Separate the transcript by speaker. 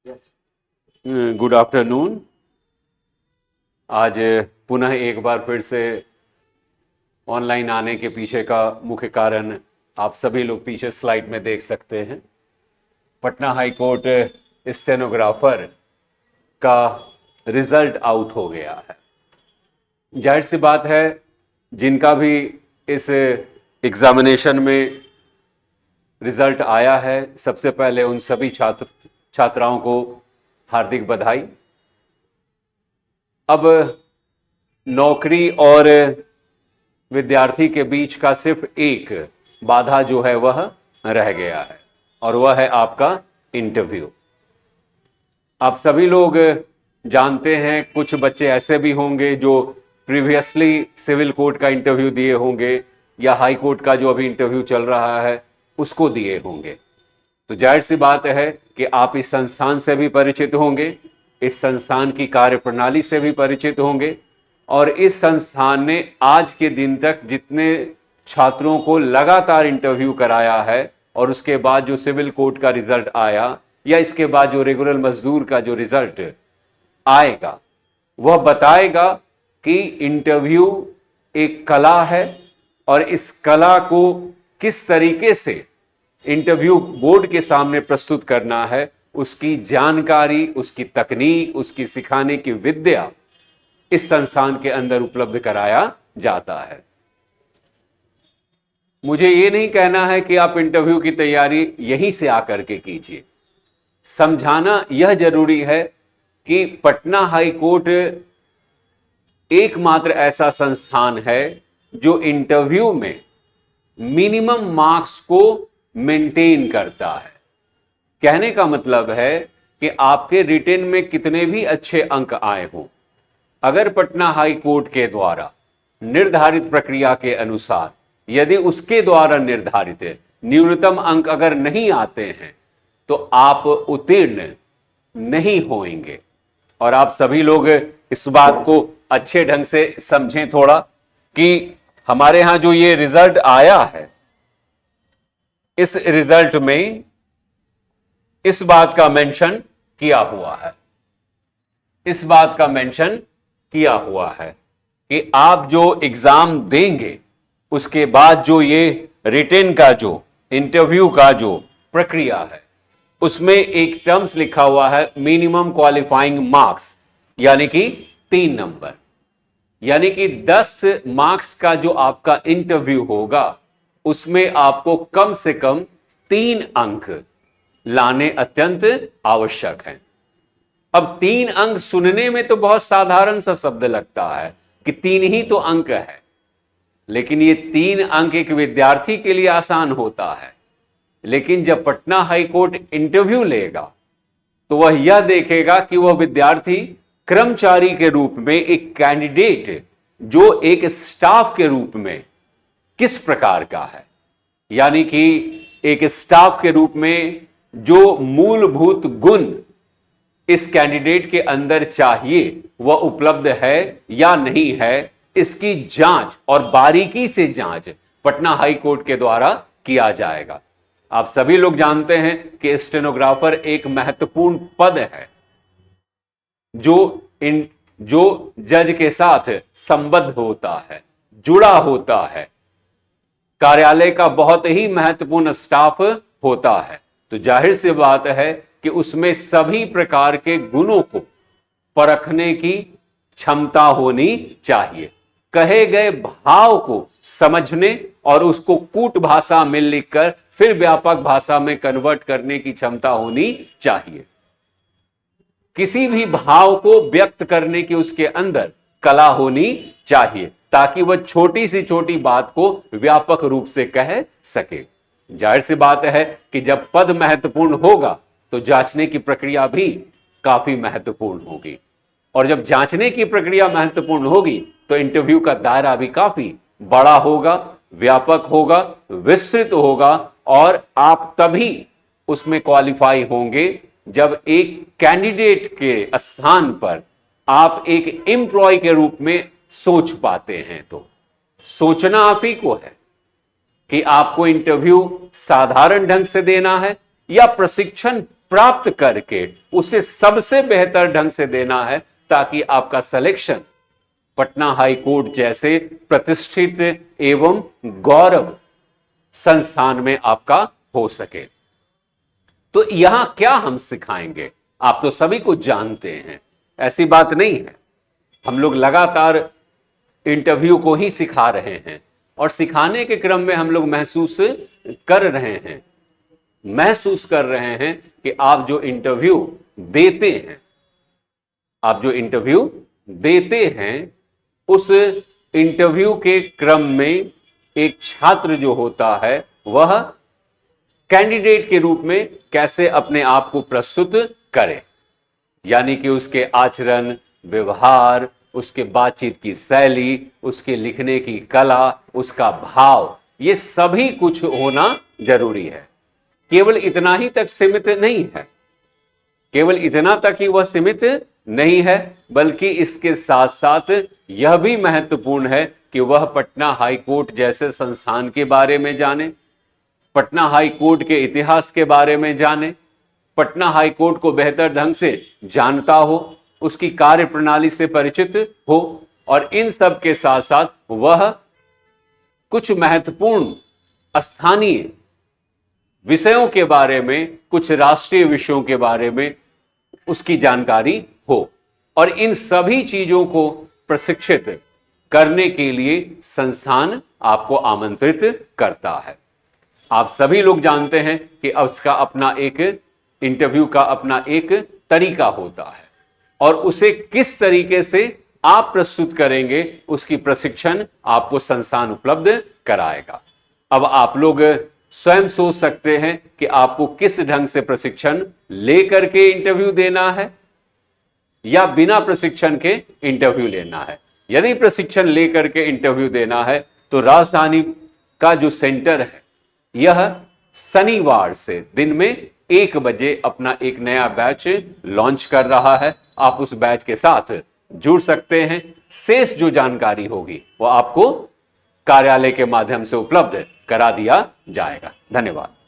Speaker 1: Good afternoon. आज पुनः एक बार फिर से ऑनलाइन आने के पीछे का मुख्य कारण आप सभी लोग पीछे स्लाइड में देख सकते हैं। पटना हाई कोर्ट स्टेनोग्राफर का रिजल्ट आउट हो गया है। जाहिर सी बात है, जिनका भी इस एग्जामिनेशन में रिजल्ट आया है, सबसे पहले उन सभी छात्राओं को हार्दिक बधाई। अब नौकरी और विद्यार्थी के बीच का सिर्फ एक बाधा जो है वह रह गया है, और वह है आपका इंटरव्यू। आप सभी लोग जानते हैं, कुछ बच्चे ऐसे भी होंगे जो प्रीवियसली सिविल कोर्ट का इंटरव्यू दिए होंगे या हाई कोर्ट का जो अभी इंटरव्यू चल रहा है उसको दिए होंगे। तो जाहिर सी बात है कि आप इस संस्थान से भी परिचित होंगे, इस संस्थान की कार्यप्रणाली से भी परिचित होंगे, और इस संस्थान ने आज के दिन तक जितने छात्रों को लगातार इंटरव्यू कराया है और उसके बाद जो सिविल कोर्ट का रिजल्ट आया या इसके बाद जो रेगुलर मजदूर का जो रिजल्ट आएगा वह बताएगा कि इंटरव्यू एक कला है, और इस कला को किस तरीके से इंटरव्यू बोर्ड के सामने प्रस्तुत करना है, उसकी जानकारी, उसकी तकनीक, उसकी सिखाने की विद्या इस संस्थान के अंदर उपलब्ध कराया जाता है। मुझे ये नहीं कहना है कि आप इंटरव्यू की तैयारी यहीं से आकर के कीजिए। समझाना यह जरूरी है कि पटना हाई कोर्ट एकमात्र ऐसा संस्थान है जो इंटरव्यू में मिनिमम मार्क्स को मेंटेन करता है। कहने का मतलब है कि आपके रिटेन में कितने भी अच्छे अंक आए हों, अगर पटना हाई कोर्ट के द्वारा निर्धारित प्रक्रिया के अनुसार यदि उसके द्वारा निर्धारित न्यूनतम अंक अगर नहीं आते हैं तो आप उत्तीर्ण नहीं होंगे। और आप सभी लोग इस बात को अच्छे ढंग से समझें थोड़ा, कि हमारे यहां जो ये रिजल्ट आया है, इस रिजल्ट में इस बात का मेंशन किया हुआ है, इस बात का मेंशन किया हुआ है कि आप जो एग्जाम देंगे उसके बाद जो ये रिटेन का जो इंटरव्यू का जो प्रक्रिया है उसमें एक टर्म्स लिखा हुआ है मिनिमम क्वालिफाइंग मार्क्स, यानी कि 3 नंबर, यानी कि 10 मार्क्स का जो आपका इंटरव्यू होगा उसमें आपको कम से कम 3 अंक लाने अत्यंत आवश्यक हैं। अब 3 अंक सुनने में तो बहुत साधारण सा शब्द लगता है कि 3 ही तो अंक है, लेकिन ये 3 अंक एक विद्यार्थी के लिए आसान होता है, लेकिन जब पटना हाई कोर्ट इंटरव्यू लेगा तो वह यह देखेगा कि वह विद्यार्थी कर्मचारी के रूप में, एक कैंडिडेट जो एक स्टाफ के रूप में किस प्रकार का है, यानी कि एक स्टाफ के रूप में जो मूलभूत गुण इस कैंडिडेट के अंदर चाहिए वह उपलब्ध है या नहीं है, इसकी जांच और बारीकी से जांच पटना हाई कोर्ट के द्वारा किया जाएगा। आप सभी लोग जानते हैं कि स्टेनोग्राफर एक महत्वपूर्ण पद है जो जज के साथ संबद्ध होता है, जुड़ा होता है, कार्यालय का बहुत ही महत्वपूर्ण स्टाफ होता है। तो जाहिर सी बात है कि उसमें सभी प्रकार के गुणों को परखने की क्षमता होनी चाहिए, कहे गए भाव को समझने और उसको कूट भाषा में लिखकर फिर व्यापक भाषा में कन्वर्ट करने की क्षमता होनी चाहिए। किसी भी भाव को व्यक्त करने की उसके अंदर कला होनी चाहिए, ताकि वह छोटी सी छोटी बात को व्यापक रूप से कह सके। जाहिर सी बात है कि जब पद महत्वपूर्ण होगा तो जांचने की प्रक्रिया भी काफी महत्वपूर्ण होगी, और जब जांचने की प्रक्रिया महत्वपूर्ण होगी तो इंटरव्यू का दायरा भी काफी बड़ा होगा, व्यापक होगा, विस्तृत होगा, और आप तभी उसमें क्वालिफाई होंगे जब एक कैंडिडेट के स्थान पर आप एक एम्प्लॉय के रूप में सोच पाते हैं। तो सोचना आप ही को है कि आपको इंटरव्यू साधारण ढंग से देना है या प्रशिक्षण प्राप्त करके उसे सबसे बेहतर ढंग से देना है, ताकि आपका सिलेक्शन पटना हाई कोर्ट जैसे प्रतिष्ठित एवं गौरव संस्थान में आपका हो सके। तो यहां क्या हम सिखाएंगे, आप तो सभी कुछ जानते हैं, ऐसी बात नहीं है। हम लोग लगातार इंटरव्यू को ही सिखा रहे हैं, और सिखाने के क्रम में हम लोग महसूस कर रहे हैं कि आप जो इंटरव्यू देते हैं, उस इंटरव्यू के क्रम में एक छात्र जो होता है वह कैंडिडेट के रूप में कैसे अपने आप को प्रस्तुत करे, यानी कि उसके आचरण, व्यवहार, उसके बातचीत की शैली, उसके लिखने की कला, उसका भाव, ये सभी कुछ होना जरूरी है। केवल इतना ही तक सीमित नहीं है, केवल इतना तक ही वह सीमित नहीं है, बल्कि इसके साथ साथ यह भी महत्वपूर्ण है कि वह पटना हाई कोर्ट जैसे संस्थान के बारे में जाने, पटना हाई कोर्ट के इतिहास के बारे में जाने, पटना हाई कोर्ट को बेहतर ढंग से जानता हो, उसकी कार्य प्रणाली से परिचित हो, और इन सब के साथ साथ वह कुछ महत्वपूर्ण स्थानीय विषयों के बारे में, कुछ राष्ट्रीय विषयों के बारे में उसकी जानकारी हो। और इन सभी चीजों को प्रशिक्षित करने के लिए संस्थान आपको आमंत्रित करता है। आप सभी लोग जानते हैं कि उसका अपना एक इंटरव्यू का अपना एक तरीका होता है, और उसे किस तरीके से आप प्रस्तुत करेंगे उसकी प्रशिक्षण आपको संस्थान उपलब्ध कराएगा। अब आप लोग स्वयं सोच सकते हैं कि आपको किस ढंग से प्रशिक्षण लेकर के इंटरव्यू देना है या बिना प्रशिक्षण के इंटरव्यू लेना है। यदि प्रशिक्षण लेकर के इंटरव्यू देना है तो राजधानी का जो सेंटर है यह शनिवार से दिन में 1 बजे अपना एक नया बैच लॉन्च कर रहा है। आप उस बैच के साथ जुड़ सकते हैं। शेष जो जानकारी होगी वो आपको कार्यालय के माध्यम से उपलब्ध करा दिया जाएगा। धन्यवाद।